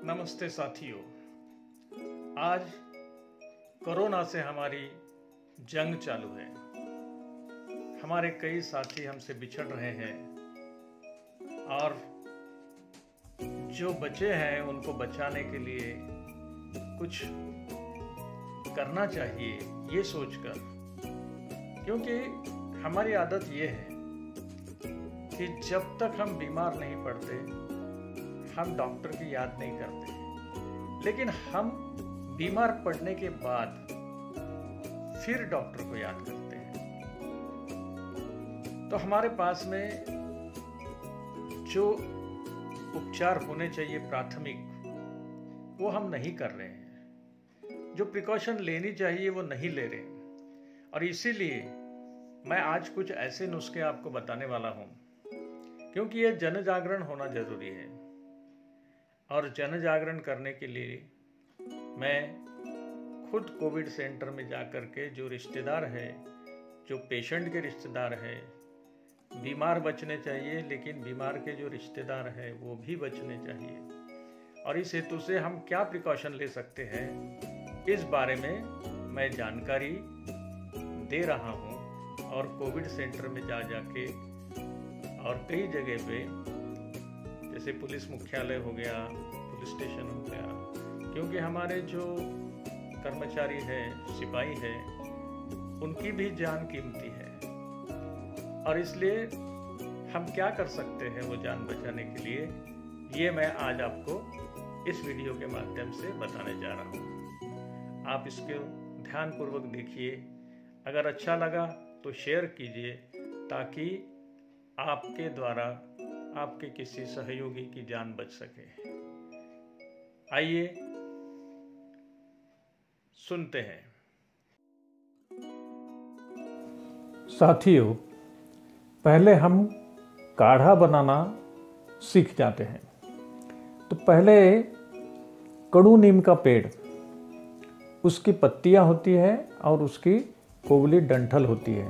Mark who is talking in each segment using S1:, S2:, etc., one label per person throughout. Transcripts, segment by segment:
S1: नमस्ते साथियों, आज कोरोना से हमारी जंग चालू है। हमारे कई साथी हमसे बिछड़ रहे हैं और जो बचे हैं उनको बचाने के लिए कुछ करना चाहिए ये सोचकर, क्योंकि हमारी आदत ये है कि जब तक हम बीमार नहीं पड़ते हम डॉक्टर की याद नहीं करते, लेकिन हम बीमार पड़ने के बाद फिर डॉक्टर को याद करते हैं। तो हमारे पास में जो उपचार होने चाहिए प्राथमिक, वो हम नहीं कर रहे हैं। जो प्रिकॉशन लेनी चाहिए वो नहीं ले रहे हैं। और इसीलिए मैं आज कुछ ऐसे नुस्खे आपको बताने वाला हूं, क्योंकि ये जन जागरण होना जरूरी है। और जन जागरण करने के लिए मैं खुद कोविड सेंटर में जाकर के जो रिश्तेदार है, जो पेशेंट के रिश्तेदार है, बीमार बचने चाहिए लेकिन बीमार के जो रिश्तेदार हैं वो भी बचने चाहिए। और इस हेतु से हम क्या प्रिकॉशन ले सकते हैं, इस बारे में मैं जानकारी दे रहा हूं। और कोविड सेंटर में जाके और कई जगह पे, जैसे पुलिस मुख्यालय हो गया, पुलिस स्टेशन हो गया, क्योंकि हमारे जो कर्मचारी हैं, सिपाही हैं, उनकी भी जान कीमती है। और इसलिए हम क्या कर सकते हैं वो जान बचाने के लिए, ये मैं आज आपको इस वीडियो के माध्यम से बताने जा रहा हूँ। आप इसको ध्यानपूर्वक देखिए। अगर अच्छा लगा तो शेयर कीजिए, ताकि आपके द्वारा आपके किसी सहयोगी की जान बच सके। आइए सुनते हैं।
S2: साथियों, पहले हम काढ़ा बनाना सीख जाते हैं। तो पहले कड़ू नीम का पेड़, उसकी पत्तियां होती है और उसकी कोवली डंठल होती है।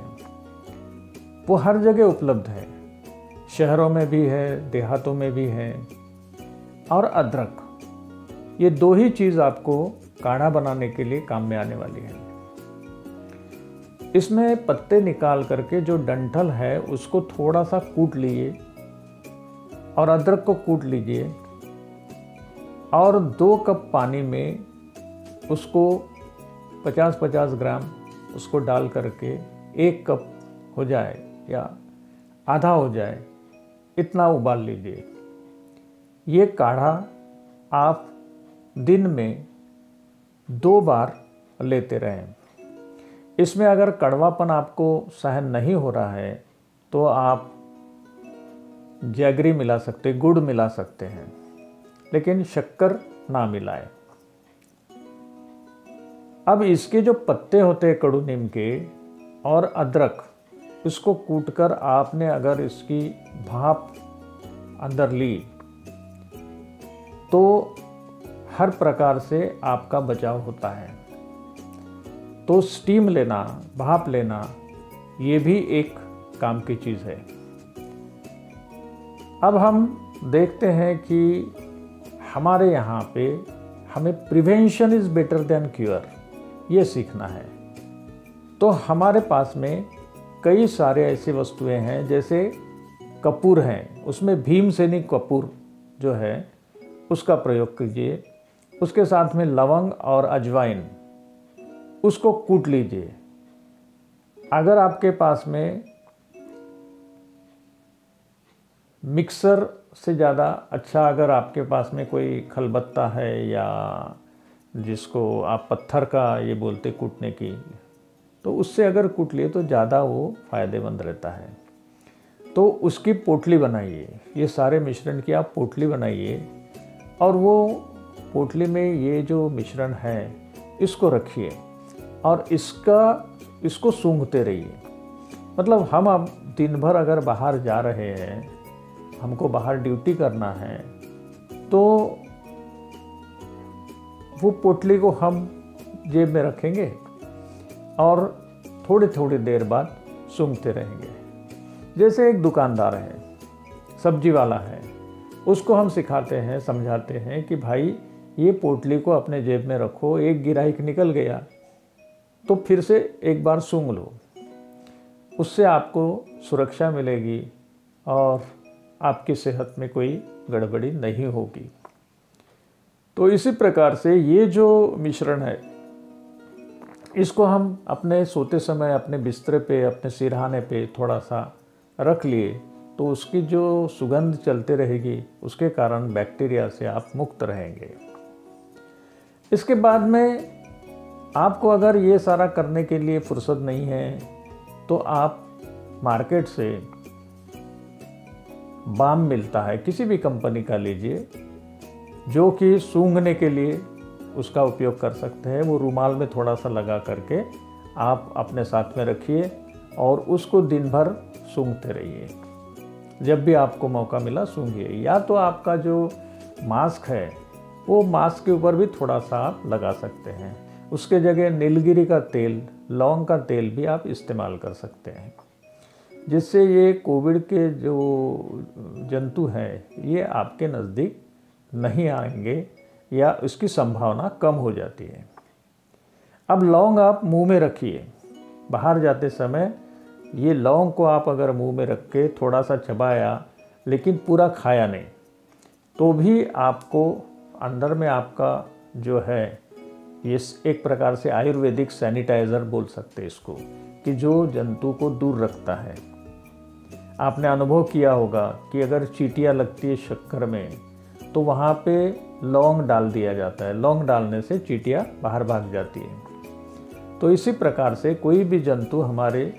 S2: वो हर जगह उपलब्ध है, शहरों में भी है, देहातों में भी है। और अदरक, ये दो ही चीज़ आपको काढ़ा बनाने के लिए काम में आने वाली है। इसमें पत्ते निकाल करके जो डंठल है उसको थोड़ा सा कूट लीजिए और अदरक को कूट लीजिए और 2 कप पानी में उसको 50-50 ग्राम उसको डाल करके 1 कप हो जाए या आधा हो जाए, इतना उबाल लीजिए। ये काढ़ा आप दिन में 2 बार लेते रहें। इसमें अगर कड़वापन आपको सहन नहीं हो रहा है तो आप जैगरी मिला सकते, गुड़ मिला सकते हैं, लेकिन शक्कर ना मिलाएं। अब इसके जो पत्ते होते हैं कड़ू नीम के और अदरक, इसको कूटकर आपने अगर इसकी भाप अंदर ली तो हर प्रकार से आपका बचाव होता है। तो स्टीम लेना, भाप लेना, ये भी एक काम की चीज़ है। अब हम देखते हैं कि हमारे यहाँ पे हमें prevention is better than cure, ये सीखना है। तो हमारे पास में कई सारे ऐसी वस्तुएं हैं, जैसे कपूर हैं, उसमें भीमसेनी कपूर जो है उसका प्रयोग कीजिए। उसके साथ में लवंग और अजवाइन, उसको कूट लीजिए। अगर आपके पास में मिक्सर से ज़्यादा अच्छा, अगर आपके पास में कोई खलबत्ता है या जिसको आप पत्थर का ये बोलते कूटने की, तो उससे अगर कूट लिए तो ज़्यादा वो फ़ायदेमंद रहता है। तो उसकी पोटली बनाइए, ये सारे मिश्रण की आप पोटली बनाइए और वो पोटली में ये जो मिश्रण है इसको रखिए और इसको सूंघते रहिए। मतलब हम अब दिन भर अगर बाहर जा रहे हैं, हमको बाहर ड्यूटी करना है, तो वो पोटली को हम जेब में रखेंगे और थोड़ी थोड़ी देर बाद सूंघते रहेंगे। जैसे एक दुकानदार है, सब्जी वाला है, उसको हम सिखाते हैं, समझाते हैं कि भाई ये पोटली को अपने जेब में रखो, एक गिराइक निकल गया तो फिर से एक बार सूंघ लो, उससे आपको सुरक्षा मिलेगी और आपकी सेहत में कोई गड़बड़ी नहीं होगी। तो इसी प्रकार से ये जो मिश्रण है, इसको हम अपने सोते समय अपने बिस्तर पे, अपने सिरहाने पे थोड़ा सा रख लिए तो उसकी जो सुगंध चलते रहेगी, उसके कारण बैक्टीरिया से आप मुक्त रहेंगे। इसके बाद में आपको अगर ये सारा करने के लिए फुर्सत नहीं है तो आप मार्केट से बाम मिलता है, किसी भी कंपनी का लीजिए, जो कि सूंघने के लिए उसका उपयोग कर सकते हैं। वो रुमाल में थोड़ा सा लगा करके आप अपने साथ में रखिए और उसको दिन भर सूंघते रहिए। जब भी आपको मौका मिला सूंघिए। या तो आपका जो मास्क है वो मास्क के ऊपर भी थोड़ा सा आप लगा सकते हैं। उसके जगह नीलगिरी का तेल, लौंग का तेल भी आप इस्तेमाल कर सकते हैं, जिससे ये कोविड के जो जंतु हैं ये आपके नज़दीक नहीं आएंगे या इसकी संभावना कम हो जाती है। अब लौंग आप मुंह में रखिए, बाहर जाते समय ये लौंग को आप अगर मुंह में रख के थोड़ा सा चबाया लेकिन पूरा खाया नहीं, तो भी आपको अंदर में आपका जो है ये एक प्रकार से आयुर्वेदिक सैनिटाइज़र बोल सकते हैं इसको, कि जो जंतु को दूर रखता है। आपने अनुभव किया होगा कि अगर चींटियाँ लगती है शक्कर में तो वहाँ पे लौंग डाल दिया जाता है। लौंग डालने से चींटियाँ बाहर भाग जाती है। तो इसी प्रकार से कोई भी जंतु हमारे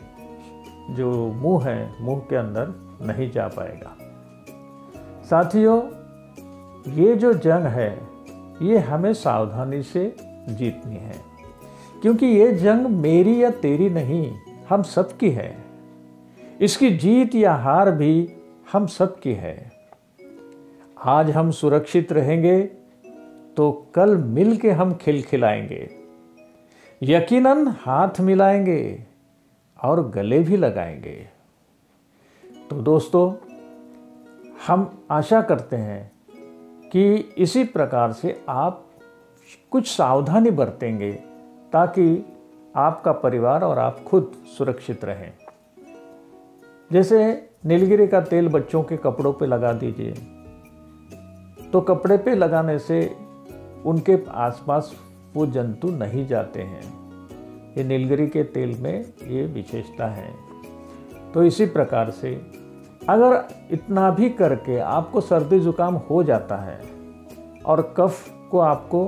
S2: जो मुंह है, मुंह के अंदर नहीं जा पाएगा। साथियों, ये जो जंग है ये हमें सावधानी से जीतनी है, क्योंकि ये जंग मेरी या तेरी नहीं, हम सबकी है। इसकी जीत या हार भी हम सबकी है। आज हम सुरक्षित रहेंगे तो कल मिल के हम खिलखिलाएंगे, यकीनन हाथ मिलाएंगे और गले भी लगाएंगे। तो दोस्तों, हम आशा करते हैं कि इसी प्रकार से आप कुछ सावधानी बरतेंगे ताकि आपका परिवार और आप खुद सुरक्षित रहें। जैसे नीलगिरी का तेल बच्चों के कपड़ों पे लगा दीजिए, तो कपड़े पे लगाने से उनके आसपास वो जंतु नहीं जाते हैं। ये नीलगिरी के तेल में ये विशेषता है। तो इसी प्रकार से अगर इतना भी करके आपको सर्दी जुकाम हो जाता है और कफ को आपको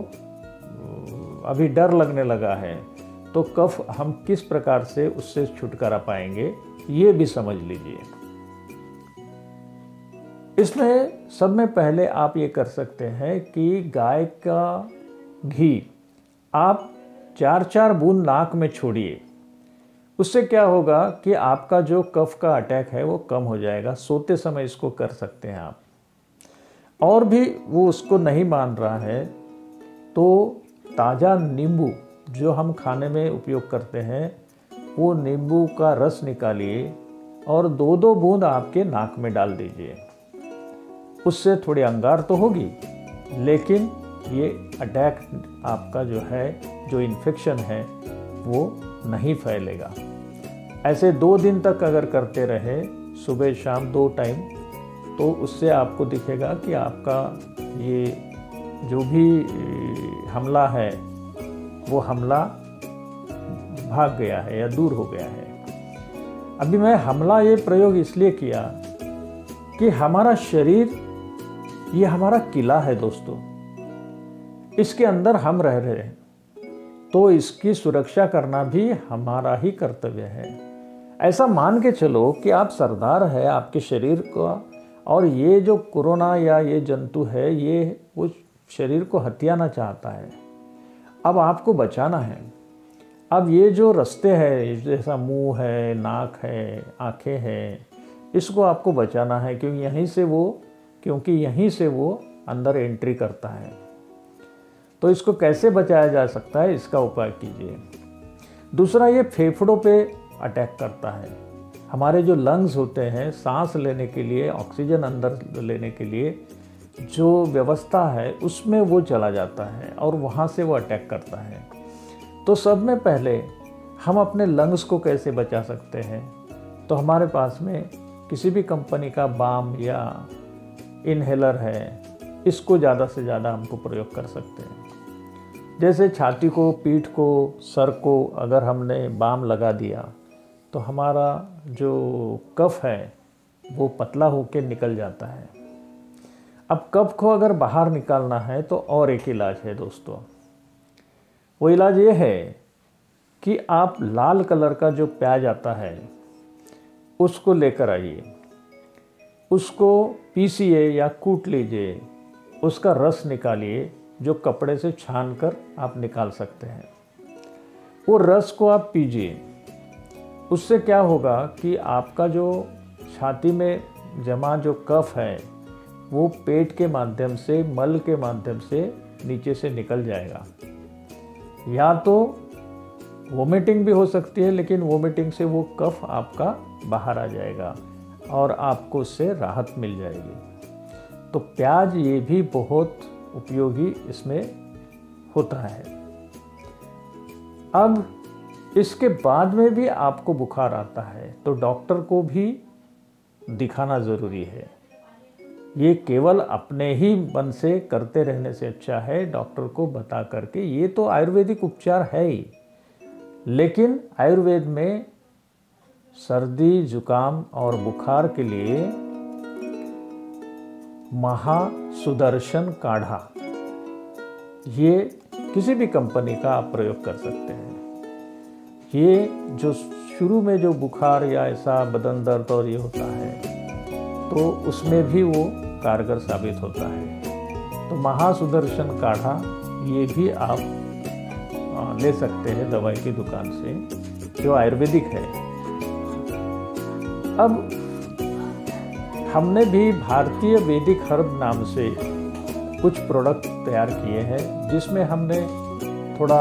S2: अभी डर लगने लगा है, तो कफ हम किस प्रकार से उससे छुटकारा पाएंगे ये भी समझ लीजिए। इसमें सब में पहले आप ये कर सकते हैं कि गाय का घी आप 4-4 बूंद नाक में छोड़िए। उससे क्या होगा कि आपका जो कफ का अटैक है वो कम हो जाएगा। सोते समय इसको कर सकते हैं आप। और भी वो उसको नहीं मान रहा है तो ताज़ा नींबू जो हम खाने में उपयोग करते हैं, वो नींबू का रस निकालिए और 2-2 बूंद आपके नाक में डाल दीजिए। उससे थोड़ी अंगार तो होगी, लेकिन ये अटैक आपका जो है, जो इन्फेक्शन है, वो नहीं फैलेगा। ऐसे 2 दिन तक अगर करते रहे, सुबह शाम 2 टाइम, तो उससे आपको दिखेगा कि आपका ये जो भी हमला है वो हमला भाग गया है या दूर हो गया है। अभी मैं हमला ये प्रयोग इसलिए किया कि हमारा शरीर ये हमारा किला है दोस्तों, इसके अंदर हम रह रहे हैं, तो इसकी सुरक्षा करना भी हमारा ही कर्तव्य है। ऐसा मान के चलो कि आप सरदार है आपके शरीर का, और ये जो कोरोना या ये जंतु है ये वो शरीर को हथियाना चाहता है। अब आपको बचाना है। अब ये जो रास्ते हैं, जैसा मुंह है, नाक है, आँखें हैं, इसको आपको बचाना है, क्योंकि यहीं से वो अंदर एंट्री करता है। तो इसको कैसे बचाया जा सकता है, इसका उपाय कीजिए। दूसरा, ये फेफड़ों पे अटैक करता है। हमारे जो लंग्स होते हैं, सांस लेने के लिए, ऑक्सीजन अंदर लेने के लिए जो व्यवस्था है उसमें वो चला जाता है और वहाँ से वो अटैक करता है। तो सब में पहले हम अपने लंग्स को कैसे बचा सकते हैं, तो हमारे पास में किसी भी कंपनी का बाम या इनहेलर है, इसको ज़्यादा से ज़्यादा हमको प्रयोग कर सकते हैं। जैसे छाती को, पीठ को, सर को अगर हमने बाम लगा दिया तो हमारा जो कफ है वो पतला होकर निकल जाता है। अब कफ को अगर बाहर निकालना है तो और एक इलाज है दोस्तों। वो इलाज ये है कि आप लाल कलर का जो प्याज आता है उसको लेकर आइए, उसको पीसिए या कूट लीजिए, उसका रस निकालिए, जो कपड़े से छान कर आप निकाल सकते हैं। वो रस को आप पीजिए। उससे क्या होगा कि आपका जो छाती में जमा जो कफ है वो पेट के माध्यम से, मल के माध्यम से नीचे से निकल जाएगा। या तो वोमिटिंग भी हो सकती है, लेकिन वोमिटिंग से वो कफ आपका बाहर आ जाएगा और आपको उससे राहत मिल जाएगी। तो प्याज ये भी बहुत उपयोगी इसमें होता है। अब इसके बाद में भी आपको बुखार आता है तो डॉक्टर को भी दिखाना ज़रूरी है। ये केवल अपने ही मन से करते रहने से अच्छा है डॉक्टर को बता करके। ये तो आयुर्वेदिक उपचार है ही, लेकिन आयुर्वेद में सर्दी, जुकाम और बुखार के लिए महासुदर्शन काढ़ा, ये किसी भी कंपनी का आप प्रयोग कर सकते हैं। ये जो शुरू में जो बुखार या ऐसा बदन दर्द और ये होता है तो उसमें भी वो कारगर साबित होता है। तो महासुदर्शन काढ़ा ये भी आप ले सकते हैं दवाई की दुकान से, जो आयुर्वेदिक है। अब हमने भी भारतीय वैदिक हर्ब नाम से कुछ प्रोडक्ट तैयार किए हैं, जिसमें हमने थोड़ा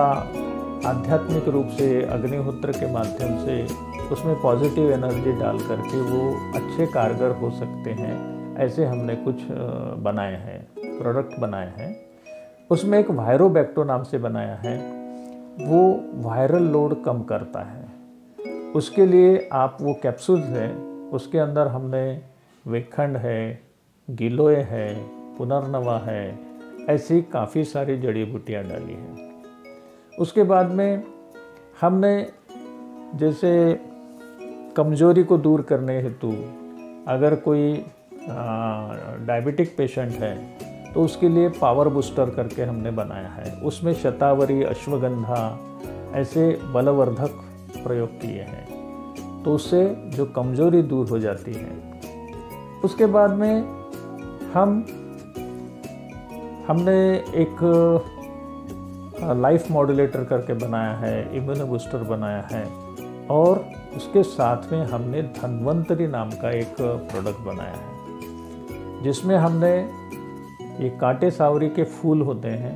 S2: आध्यात्मिक रूप से अग्निहोत्र के माध्यम से उसमें पॉजिटिव एनर्जी डाल करके वो अच्छे कारगर हो सकते हैं, ऐसे हमने कुछ बनाए हैं, प्रोडक्ट बनाए हैं। उसमें एक वायरोबैक्टो नाम से बनाया है, वो वायरल लोड कम करता है। उसके लिए आप वो कैप्सूल्स हैं, उसके अंदर हमने वेखंड है, गिलोय है, पुनर्नवा है, ऐसी काफ़ी सारी जड़ी बूटियाँ डाली हैं। उसके बाद में हमने जैसे कमजोरी को दूर करने हेतु अगर कोई डायबिटिक पेशेंट है तो उसके लिए पावर बूस्टर करके हमने बनाया है। उसमें शतावरी, अश्वगंधा ऐसे बलवर्धक प्रयोग किए हैं, तो उससे जो कमजोरी दूर हो जाती है। उसके बाद में हमने एक लाइफ मॉड्यूलेटर करके बनाया है, इम्यूनो बूस्टर बनाया है, और उसके साथ में हमने धन्वंतरी नाम का एक प्रोडक्ट बनाया है, जिसमें हमने ये कांटे सावरी के फूल होते हैं,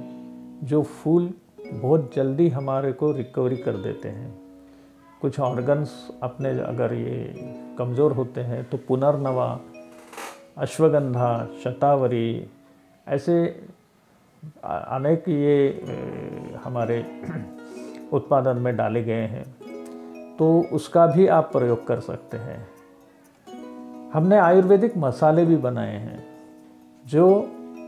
S2: जो फूल बहुत जल्दी हमारे को रिकवरी कर देते हैं। कुछ ऑर्गन्स अपने अगर ये कमज़ोर होते हैं तो पुनर्नवा, अश्वगंधा, शतावरी ऐसे अनेक ये हमारे उत्पादन में डाले गए हैं, तो उसका भी आप प्रयोग कर सकते हैं। हमने आयुर्वेदिक मसाले भी बनाए हैं, जो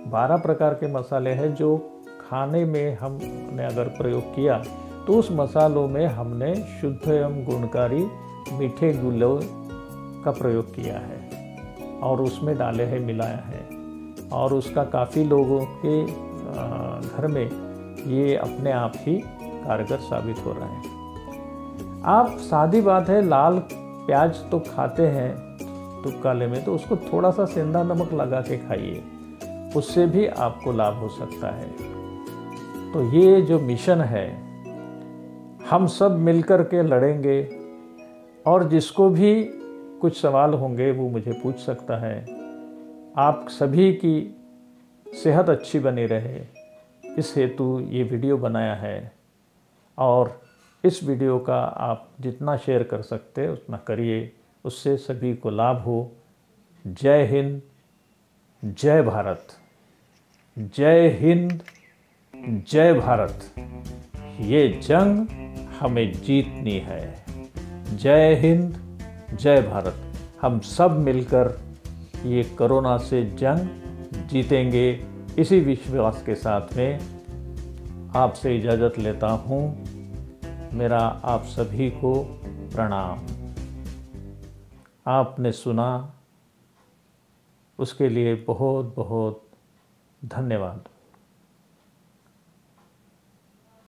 S2: 12 प्रकार के मसाले हैं, जो खाने में हमने अगर प्रयोग किया तो उस मसालों में हमने शुद्ध एवं गुणकारी मीठे गुलों का प्रयोग किया है और उसमें डाले हैं, मिलाया है, और उसका काफ़ी लोगों के घर में ये अपने आप ही कारगर साबित हो रहा है। आप सादी बात है, लाल प्याज तो खाते हैं तो काले में, तो उसको थोड़ा सा सेंधा नमक लगा के खाइए, उससे भी आपको लाभ हो सकता है। तो ये जो मिशन है, हम सब मिलकर के लड़ेंगे, और जिसको भी कुछ सवाल होंगे वो मुझे पूछ सकता है। आप सभी की सेहत अच्छी बनी रहे, इस हेतु ये वीडियो बनाया है, और इस वीडियो का आप जितना शेयर कर सकते हैं उतना करिए, उससे सभी को लाभ हो। जय हिंद, जय भारत। जय हिंद, जय भारत। ये जंग हमें जीतनी है। जय हिंद, जय भारत। हम सब मिलकर ये कोरोना से जंग जीतेंगे। इसी विश्वास के साथ में आपसे इजाज़त लेता हूँ। मेरा आप सभी को प्रणाम। आपने सुना उसके लिए बहुत बहुत धन्यवाद।